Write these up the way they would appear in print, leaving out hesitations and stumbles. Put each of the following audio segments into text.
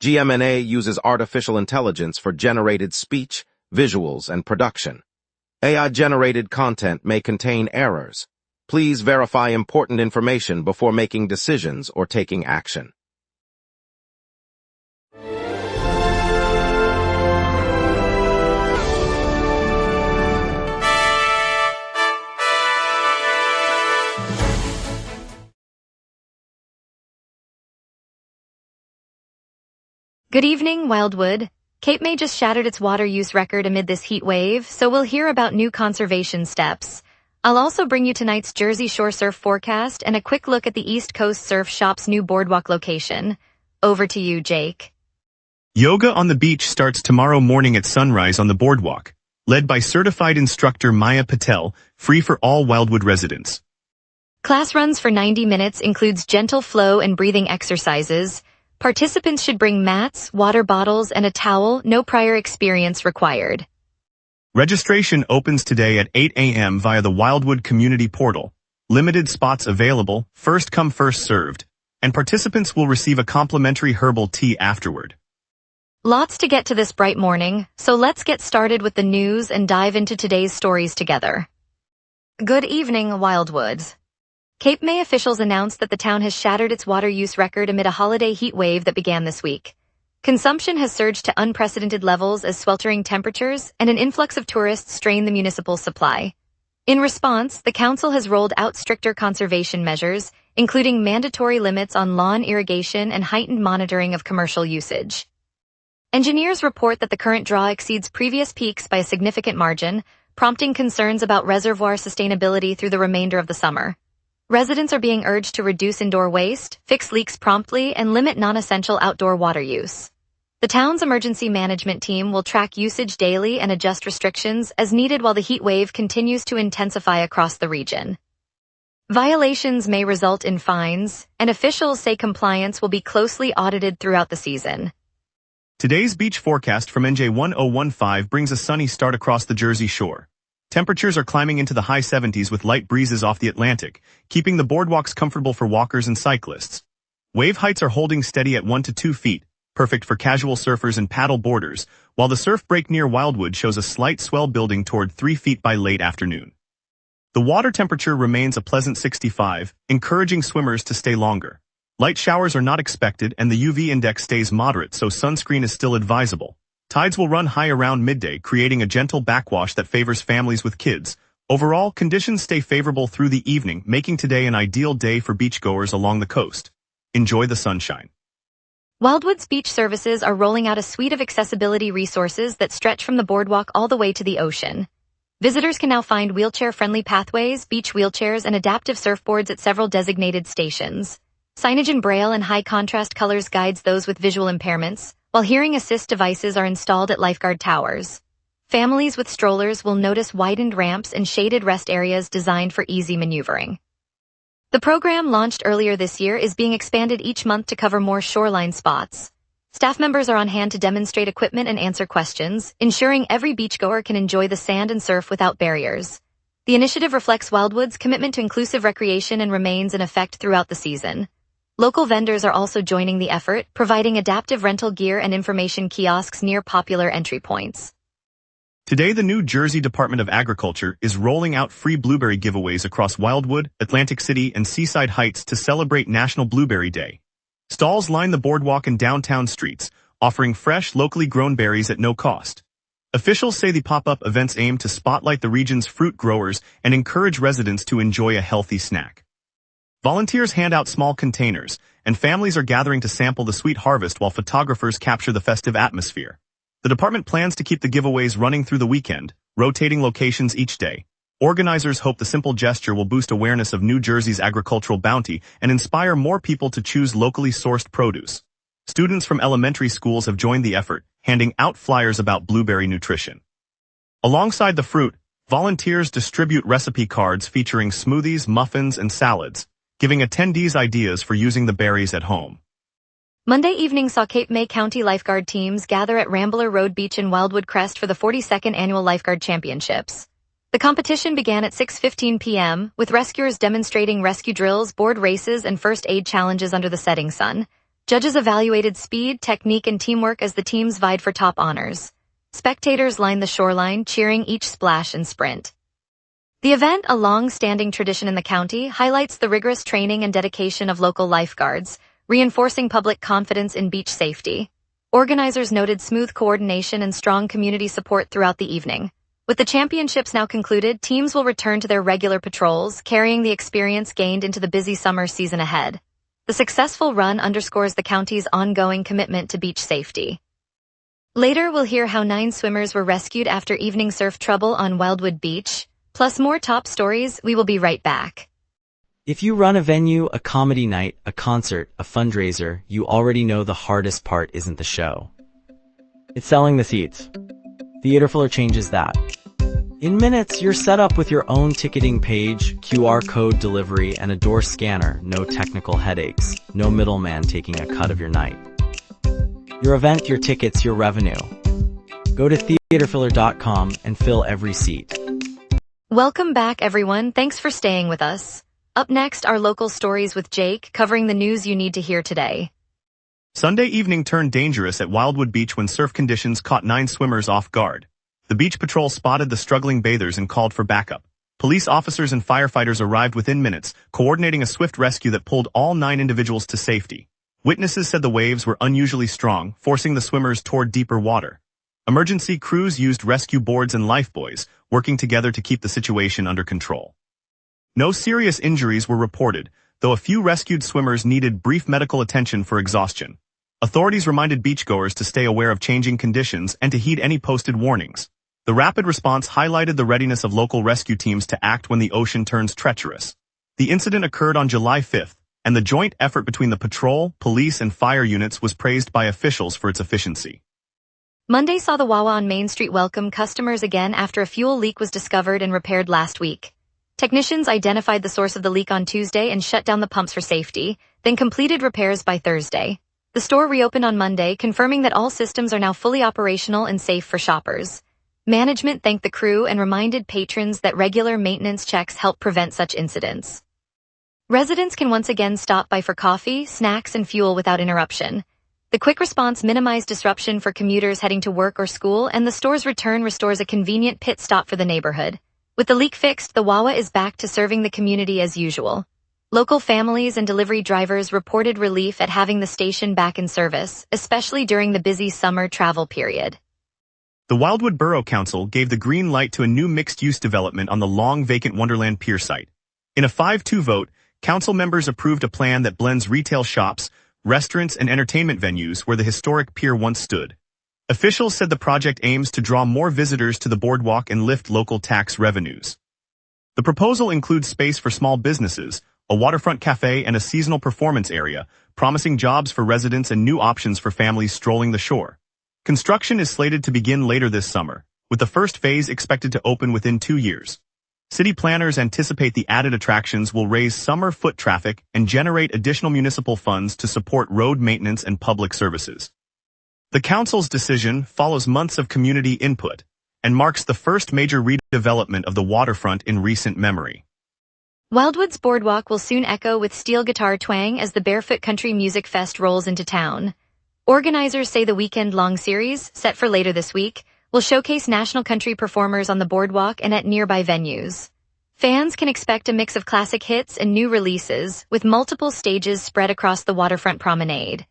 GMNA uses artificial intelligence for generated speech, visuals, and production. AI-generated content may contain errors. Please verify important information before making decisions or taking action. Good evening, Wildwood. Cape May just shattered its water use record amid this heat wave, so we'll hear about new conservation steps. I'll also bring you tonight's Jersey Shore surf forecast and a quick look at the East Coast Surf Shop's new boardwalk location. Over to you, Jake. Yoga on the beach starts tomorrow morning at sunrise on the boardwalk, led by certified instructor Maya Patel, free for all Wildwood residents. Class runs for 90 minutes includes gentle flow and breathing exercises. Participants should bring mats, water bottles, and a towel, no prior experience required. Registration opens today at 8 a.m. via the Wildwood community portal. Limited spots available, first come first served, and participants will receive a complimentary herbal tea afterward. Lots to get to this bright morning, so let's get started with the news and dive into today's stories together. Good evening, Wildwoods. Cape May officials announced that the town has shattered its water use record amid a holiday heat wave that began this week. Consumption has surged to unprecedented levels as sweltering temperatures and an influx of tourists strain the municipal supply. In response, the council has rolled out stricter conservation measures, including mandatory limits on lawn irrigation and heightened monitoring of commercial usage. Engineers report that the current draw exceeds previous peaks by a significant margin, prompting concerns about reservoir sustainability through the remainder of the summer. Residents are being urged to reduce indoor waste, fix leaks promptly, and limit non-essential outdoor water use. The town's emergency management team will track usage daily and adjust restrictions as needed while the heat wave continues to intensify across the region. Violations may result in fines, and officials say compliance will be closely audited throughout the season. Today's beach forecast from NJ1015 brings a sunny start across the Jersey Shore. Temperatures are climbing into the high 70s with light breezes off the Atlantic, keeping the boardwalks comfortable for walkers and cyclists. Wave heights are holding steady at 1 to 2 feet, perfect for casual surfers and paddle boarders, while the surf break near Wildwood shows a slight swell building toward 3 feet by late afternoon. The water temperature remains a pleasant 65, encouraging swimmers to stay longer. Light showers are not expected and the UV index stays moderate, so sunscreen is still advisable. Tides will run high around midday, creating a gentle backwash that favors families with kids. Overall, conditions stay favorable through the evening, making today an ideal day for beachgoers along the coast. Enjoy the sunshine. Wildwood's beach services are rolling out a suite of accessibility resources that stretch from the boardwalk all the way to the ocean. Visitors can now find wheelchair-friendly pathways, beach wheelchairs, and adaptive surfboards at several designated stations. Signage in Braille and high-contrast colors guides those with visual impairments, while hearing assist devices are installed at lifeguard towers. Families with strollers will notice widened ramps and shaded rest areas designed for easy maneuvering. The program, launched earlier this year, is being expanded each month to cover more shoreline spots. Staff members are on hand to demonstrate equipment and answer questions, ensuring every beachgoer can enjoy the sand and surf without barriers. The initiative reflects Wildwood's commitment to inclusive recreation and remains in effect throughout the season. Local vendors are also joining the effort, providing adaptive rental gear and information kiosks near popular entry points. Today, the New Jersey Department of Agriculture is rolling out free blueberry giveaways across Wildwood, Atlantic City, and Seaside Heights to celebrate National Blueberry Day. Stalls line the boardwalk and downtown streets, offering fresh, locally grown berries at no cost. Officials say the pop-up events aim to spotlight the region's fruit growers and encourage residents to enjoy a healthy snack. Volunteers hand out small containers, and families are gathering to sample the sweet harvest while photographers capture the festive atmosphere. The department plans to keep the giveaways running through the weekend, rotating locations each day. Organizers hope the simple gesture will boost awareness of New Jersey's agricultural bounty and inspire more people to choose locally sourced produce. Students from elementary schools have joined the effort, handing out flyers about blueberry nutrition. Alongside the fruit, volunteers distribute recipe cards featuring smoothies, muffins, and salads, giving attendees ideas for using the berries at home. Monday evening saw Cape May County lifeguard teams gather at Rambler Road Beach in Wildwood Crest for the 42nd Annual Lifeguard Championships. The competition began at 6:15 p.m., with rescuers demonstrating rescue drills, board races, and first aid challenges under the setting sun. Judges evaluated speed, technique, and teamwork as the teams vied for top honors. Spectators lined the shoreline, cheering each splash and sprint. The event, a long-standing tradition in the county, highlights the rigorous training and dedication of local lifeguards, reinforcing public confidence in beach safety. Organizers noted smooth coordination and strong community support throughout the evening. With the championships now concluded, teams will return to their regular patrols, carrying the experience gained into the busy summer season ahead. The successful run underscores the county's ongoing commitment to beach safety. Later, we'll hear how 9 swimmers were rescued after evening surf trouble on Wildwood Beach. Plus more top stories. We will be right back. If you run a venue, a comedy night, a concert, a fundraiser, you already know the hardest part isn't the show. It's selling the seats. Theaterfiller changes that. In minutes, you're set up with your own ticketing page, QR code delivery, and a door scanner. No technical headaches. No middleman taking a cut of your night. Your event, your tickets, your revenue. Go to theaterfiller.com and fill every seat. Welcome back, everyone. Thanks for staying with us. Up next are local stories with Jake, covering the news you need to hear today. Sunday evening turned dangerous at Wildwood Beach when surf conditions caught 9 swimmers off guard. The beach patrol spotted the struggling bathers and called for backup. Police officers and firefighters arrived within minutes, coordinating a swift rescue that pulled all 9 individuals to safety. Witnesses said the waves were unusually strong, forcing the swimmers toward deeper water. Emergency crews used rescue boards and lifebuoys, working together to keep the situation under control. No serious injuries were reported, though a few rescued swimmers needed brief medical attention for exhaustion. Authorities reminded beachgoers to stay aware of changing conditions and to heed any posted warnings. The rapid response highlighted the readiness of local rescue teams to act when the ocean turns treacherous. The incident occurred on July 5th, and the joint effort between the patrol, police, and fire units was praised by officials for its efficiency. Monday saw the Wawa on Main Street welcome customers again after a fuel leak was discovered and repaired last week. Technicians identified the source of the leak on Tuesday and shut down the pumps for safety, then completed repairs by Thursday. The store reopened on Monday, confirming that all systems are now fully operational and safe for shoppers. Management thanked the crew and reminded patrons that regular maintenance checks help prevent such incidents. Residents can once again stop by for coffee, snacks, and fuel without interruption. The quick response minimized disruption for commuters heading to work or school, and the store's return restores a convenient pit stop for the neighborhood. With the leak fixed, the Wawa is back to serving the community as usual. Local families and delivery drivers reported relief at having the station back in service, especially during the busy summer travel period. The Wildwood Borough Council gave the green light to a new mixed-use development on the long-vacant Wonderland Pier site. In a 5-2 vote, council members approved a plan that blends retail shops, restaurants, and entertainment venues where the historic pier once stood. Officials said the project aims to draw more visitors to the boardwalk and lift local tax revenues. The proposal includes space for small businesses, a waterfront cafe, and a seasonal performance area, promising jobs for residents and new options for families strolling the shore. Construction is slated to begin later this summer, with the first phase expected to open within 2 years. City planners anticipate the added attractions will raise summer foot traffic and generate additional municipal funds to support road maintenance and public services. The council's decision follows months of community input and marks the first major redevelopment of the waterfront in recent memory. Wildwood's boardwalk will soon echo with steel guitar twang as the Barefoot Country Music Fest rolls into town. Organizers say the weekend-long series, set for later this week, will showcase national country performers on the boardwalk and at nearby venues. Fans can expect a mix of classic hits and new releases, with multiple stages spread across the waterfront promenade.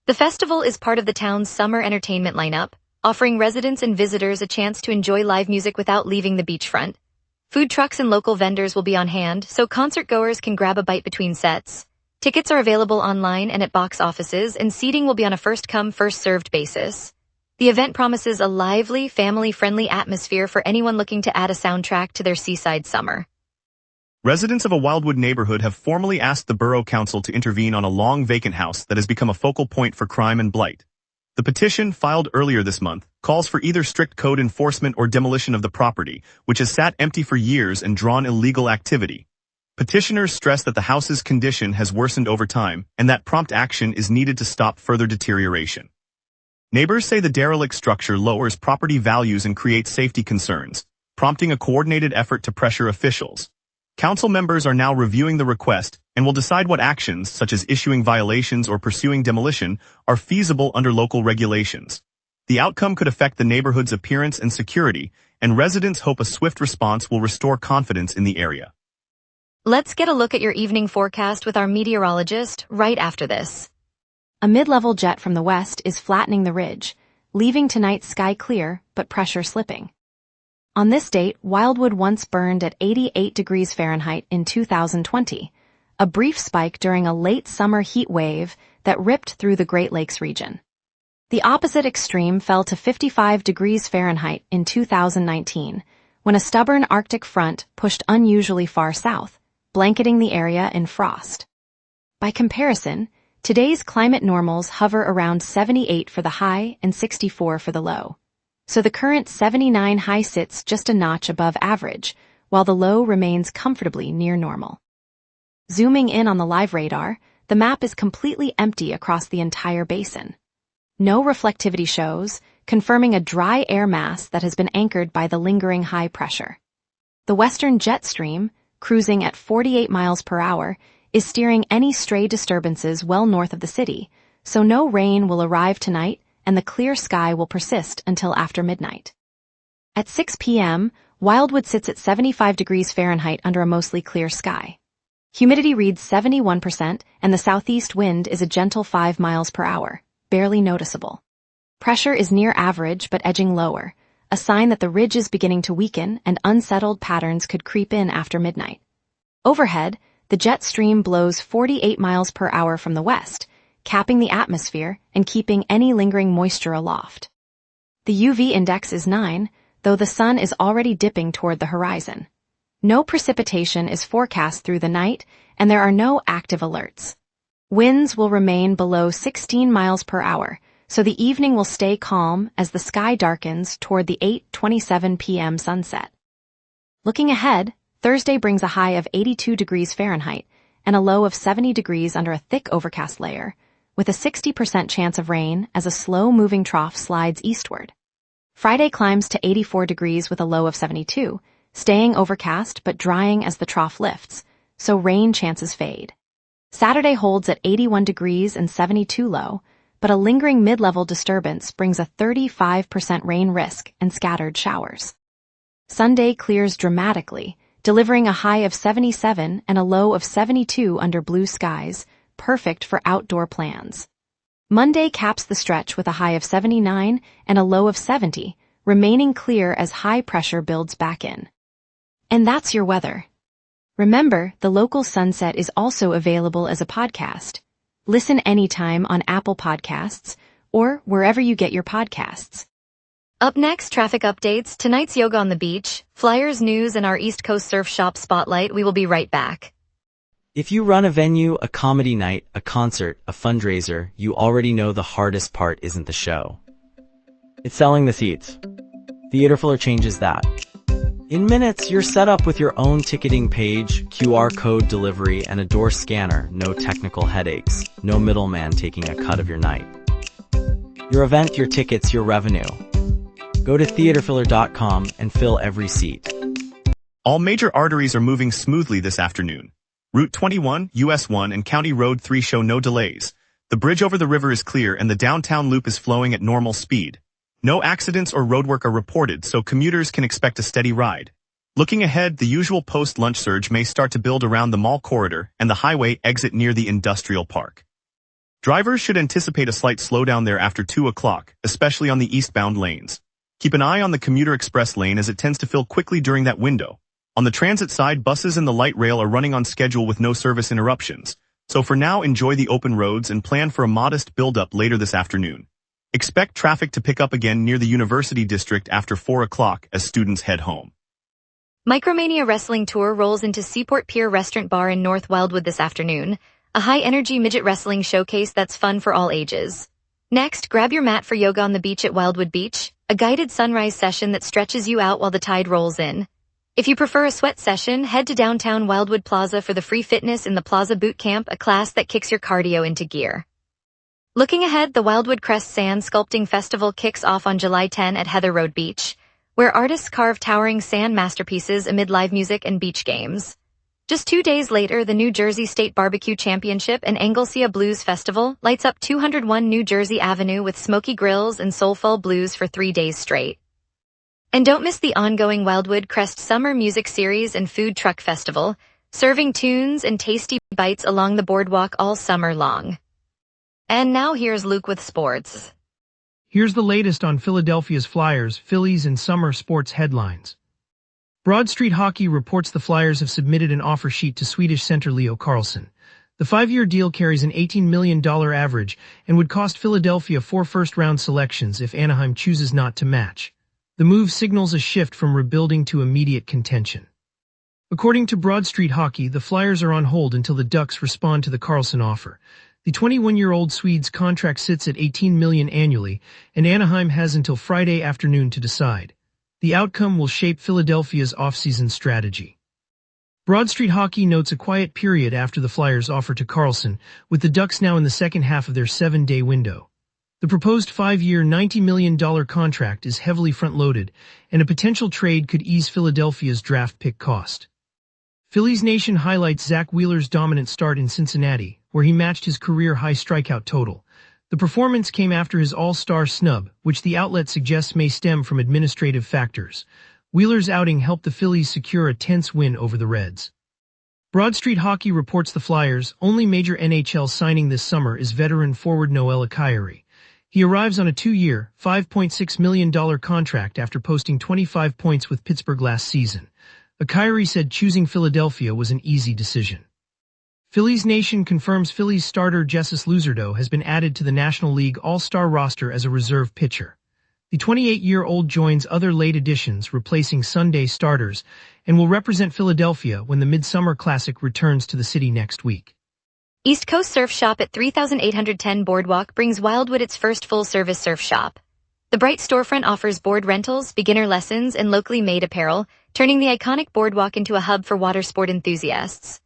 The festival is part of the town's summer entertainment lineup, offering residents and visitors a chance to enjoy live music without leaving the beachfront. Food trucks and local vendors will be on hand, so concert-goers can grab a bite between sets. Tickets are available online and at box offices, and seating will be on a first-come, first-served basis. The event promises a lively, family-friendly atmosphere for anyone looking to add a soundtrack to their seaside summer. Residents of a Wildwood neighborhood have formally asked the Borough Council to intervene on a long vacant house that has become a focal point for crime and blight. The petition, filed earlier this month, calls for either strict code enforcement or demolition of the property, which has sat empty for years and drawn illegal activity. Petitioners stress that the house's condition has worsened over time and that prompt action is needed to stop further deterioration. Neighbors say the derelict structure lowers property values and creates safety concerns, prompting a coordinated effort to pressure officials. Council members are now reviewing the request and will decide what actions, such as issuing violations or pursuing demolition, are feasible under local regulations. The outcome could affect the neighborhood's appearance and security, and residents hope a swift response will restore confidence in the area. Let's get a look at your evening forecast with our meteorologist right after this. A mid-level jet from the west is flattening the ridge, leaving tonight's sky clear but pressure slipping. On this date, Wildwood once burned at 88 degrees Fahrenheit in 2020, a brief spike during a late summer heat wave that ripped through the Great Lakes region. The opposite extreme fell to 55 degrees Fahrenheit in 2019, when a stubborn Arctic front pushed unusually far south, blanketing the area in frost. By comparison, today's climate normals hover around 78 for the high and 64 for the low. So the current 79 high sits just a notch above average, while the low remains comfortably near normal. Zooming in on the live radar, the map is completely empty across the entire basin. No reflectivity shows, confirming a dry air mass that has been anchored by the lingering high pressure. The western jet stream, cruising at 48 miles per hour, is steering any stray disturbances well north of the city, so no rain will arrive tonight and the clear sky will persist until after midnight. At 6 p.m., Wildwood sits at 75 degrees Fahrenheit under a mostly clear sky. Humidity reads 71% and the southeast wind is a gentle 5 miles per hour, barely noticeable. Pressure is near average but edging lower, a sign that the ridge is beginning to weaken and unsettled patterns could creep in after midnight. Overhead, the jet stream blows 48 miles per hour from the west, capping the atmosphere and keeping any lingering moisture aloft. The UV index is 9, though the sun is already dipping toward the horizon. No precipitation is forecast through the night, and there are no active alerts. Winds will remain below 16 miles per hour, so the evening will stay calm as the sky darkens toward the 8:27 p.m. sunset. Looking ahead, Thursday brings a high of 82 degrees Fahrenheit and a low of 70 degrees under a thick overcast layer, with a 60% chance of rain as a slow-moving trough slides eastward. Friday climbs to 84 degrees with a low of 72, staying overcast but drying as the trough lifts, so rain chances fade. Saturday holds at 81 degrees and 72 low, but a lingering mid-level disturbance brings a 35% rain risk and scattered showers. Sunday clears dramatically, delivering a high of 77 and a low of 72 under blue skies, perfect for outdoor plans. Monday caps the stretch with a high of 79 and a low of 70, remaining clear as high pressure builds back in. And that's your weather. Remember, the local sunset is also available as a podcast. Listen anytime on Apple Podcasts or wherever you get your podcasts. Up next, traffic updates, tonight's yoga on the beach, Flyers news, and our East Coast Surf Shop spotlight. We will be right back. If you run a venue, a comedy night, a concert, a fundraiser, you already know the hardest part isn't the show. It's selling the seats. Theaterfiller changes that. In minutes, you're set up with your own ticketing page, QR code delivery, and a door scanner. No technical headaches. No middleman taking a cut of your night. Your event, your tickets, your revenue. Go to theaterfiller.com and fill every seat. All major arteries are moving smoothly this afternoon. Route 21, US 1, and County Road 3 show no delays. The bridge over the river is clear and the downtown loop is flowing at normal speed. No accidents or roadwork are reported, so commuters can expect a steady ride. Looking ahead, the usual post-lunch surge may start to build around the mall corridor and the highway exit near the industrial park. Drivers should anticipate a slight slowdown there after 2 o'clock, especially on the eastbound lanes. Keep an eye on the commuter express lane as it tends to fill quickly during that window. On the transit side, buses and the light rail are running on schedule with no service interruptions. So for now, enjoy the open roads and plan for a modest build-up later this afternoon. Expect traffic to pick up again near the University District after 4 o'clock as students head home. Micromania Wrestling Tour rolls into Seaport Pier Restaurant Bar in North Wildwood this afternoon, a high-energy midget wrestling showcase that's fun for all ages. Next, grab your mat for yoga on the beach at Wildwood Beach, a guided sunrise session that stretches you out while the tide rolls in. If you prefer a sweat session, head to downtown Wildwood Plaza for the free fitness in the Plaza Boot Camp, a class that kicks your cardio into gear. Looking ahead, the Wildwood Crest Sand Sculpting Festival kicks off on July 10 at Heather Road Beach, where artists carve towering sand masterpieces amid live music and beach games. Just 2 days later, the New Jersey State Barbecue Championship and Anglesea Blues Festival lights up 201 New Jersey Avenue with smoky grills and soulful blues for 3 days straight. And don't miss the ongoing Wildwood Crest Summer Music Series and Food Truck Festival, serving tunes and tasty bites along the boardwalk all summer long. And now here's Luke with sports. Here's the latest on Philadelphia's Flyers, Phillies, and summer sports headlines. Broad Street Hockey reports the Flyers have submitted an offer sheet to Swedish center Leo Carlsson. The 5-year deal carries an $18 million average and would cost Philadelphia 4 first-round selections if Anaheim chooses not to match. The move signals a shift from rebuilding to immediate contention. According to Broad Street Hockey, the Flyers are on hold until the Ducks respond to the Carlsson offer. The 21-year-old Swede's contract sits at $18 million annually, and Anaheim has until Friday afternoon to decide. The outcome will shape Philadelphia's offseason strategy. Broad Street Hockey notes a quiet period after the Flyers' offer to Carlsson, with the Ducks now in the second half of their 7-day window. The proposed 5-year $90 million contract is heavily front-loaded, and a potential trade could ease Philadelphia's draft pick cost. Phillies Nation highlights Zach Wheeler's dominant start in Cincinnati, where he matched his career-high strikeout total. The performance came after his all-star snub, which the outlet suggests may stem from administrative factors. Wheeler's outing helped the Phillies secure a tense win over the Reds. Broad Street Hockey reports the Flyers' only major NHL signing this summer is veteran forward Noel Acciari. He arrives on a 2-year, $5.6 million contract after posting 25 points with Pittsburgh last season. Acciari said choosing Philadelphia was an easy decision. Phillies Nation confirms Phillies starter Jesus Luzardo has been added to the National League All-Star roster as a reserve pitcher. The 28-year-old joins other late additions replacing Sunday starters and will represent Philadelphia when the Midsummer Classic returns to the city next week. East Coast Surf Shop at 3810 Boardwalk brings Wildwood its first full-service surf shop. The bright storefront offers board rentals, beginner lessons, and locally made apparel, turning the iconic boardwalk into a hub for water sport enthusiasts.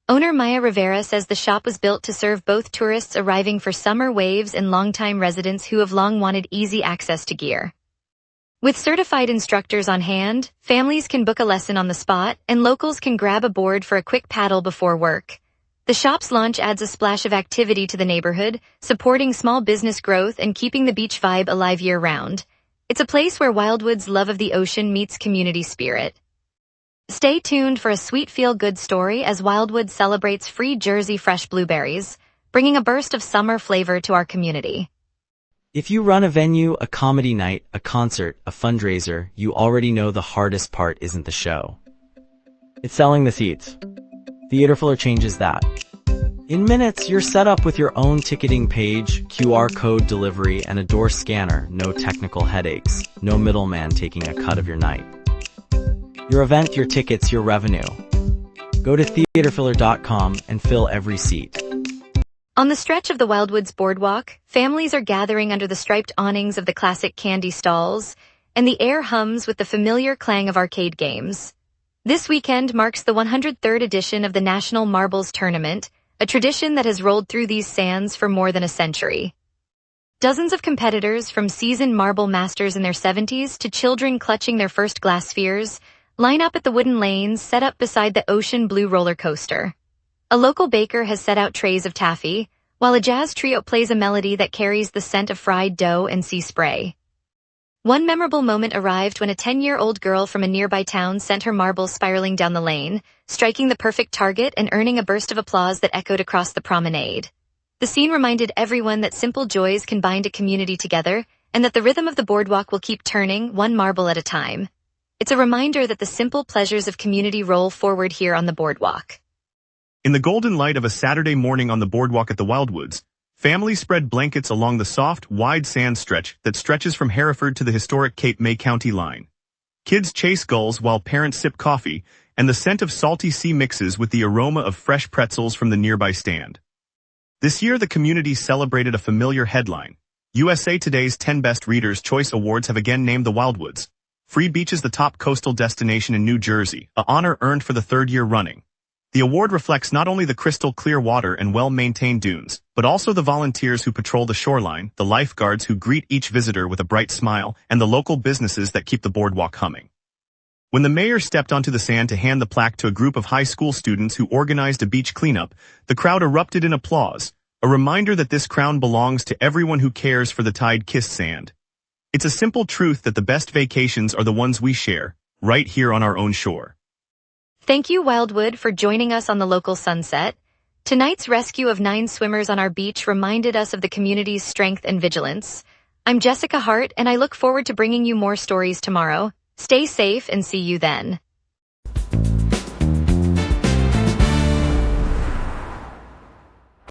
Owner Maya Rivera says the shop was built to serve both tourists arriving for summer waves and longtime residents who have long wanted easy access to gear. With certified instructors on hand, families can book a lesson on the spot, and locals can grab a board for a quick paddle before work. The shop's launch adds a splash of activity to the neighborhood, supporting small business growth and keeping the beach vibe alive year-round. It's a place where Wildwood's love of the ocean meets community spirit. Stay tuned for a sweet feel-good story as Wildwood celebrates free Jersey fresh blueberries, bringing a burst of summer flavor to our community. If you run a venue, a comedy night, a concert, a fundraiser, you already know the hardest part isn't the show. It's selling the seats. Theaterfiller changes that. In minutes, you're set up with your own ticketing page, QR code delivery, and a door scanner. No technical headaches, no middleman taking a cut of your night. Your event, your tickets, your revenue. Go to theaterfiller.com and fill every seat. On the stretch of the Wildwoods Boardwalk, families are gathering under the striped awnings of the classic candy stalls, and the air hums with the familiar clang of arcade games. This weekend marks the 103rd edition of the National Marbles Tournament, a tradition that has rolled through these sands for more than a century. Dozens of competitors, from seasoned marble masters in their 70s to children clutching their first glass spheres, line up at the wooden lanes set up beside the ocean blue roller coaster. A local baker has set out trays of taffy, while a jazz trio plays a melody that carries the scent of fried dough and sea spray. One memorable moment arrived when a 10-year-old girl from a nearby town sent her marbles spiraling down the lane, striking the perfect target and earning a burst of applause that echoed across the promenade. The scene reminded everyone that simple joys can bind a community together, and that the rhythm of the boardwalk will keep turning, one marble at a time. It's a reminder that the simple pleasures of community roll forward here on the boardwalk. In the golden light of a Saturday morning on the boardwalk at the Wildwoods, families spread blankets along the soft, wide sand stretch that stretches from Hereford to the historic Cape May County line. Kids chase gulls while parents sip coffee, and the scent of salty sea mixes with the aroma of fresh pretzels from the nearby stand. This year the community celebrated a familiar headline. USA Today's 10 Best Readers' Choice Awards have again named the Wildwoods. Free Beach is the top coastal destination in New Jersey, an honor earned for the 3rd year running. The award reflects not only the crystal clear water and well-maintained dunes, but also the volunteers who patrol the shoreline, the lifeguards who greet each visitor with a bright smile, and the local businesses that keep the boardwalk humming. When the mayor stepped onto the sand to hand the plaque to a group of high school students who organized a beach cleanup, the crowd erupted in applause, a reminder that this crown belongs to everyone who cares for the tide-kissed sand. It's a simple truth that the best vacations are the ones we share, right here on our own shore. Thank you, Wildwood, for joining us on the local sunset. Tonight's rescue of 9 swimmers on our beach reminded us of the community's strength and vigilance. I'm Jessica Hart, and I look forward to bringing you more stories tomorrow. Stay safe and see you then.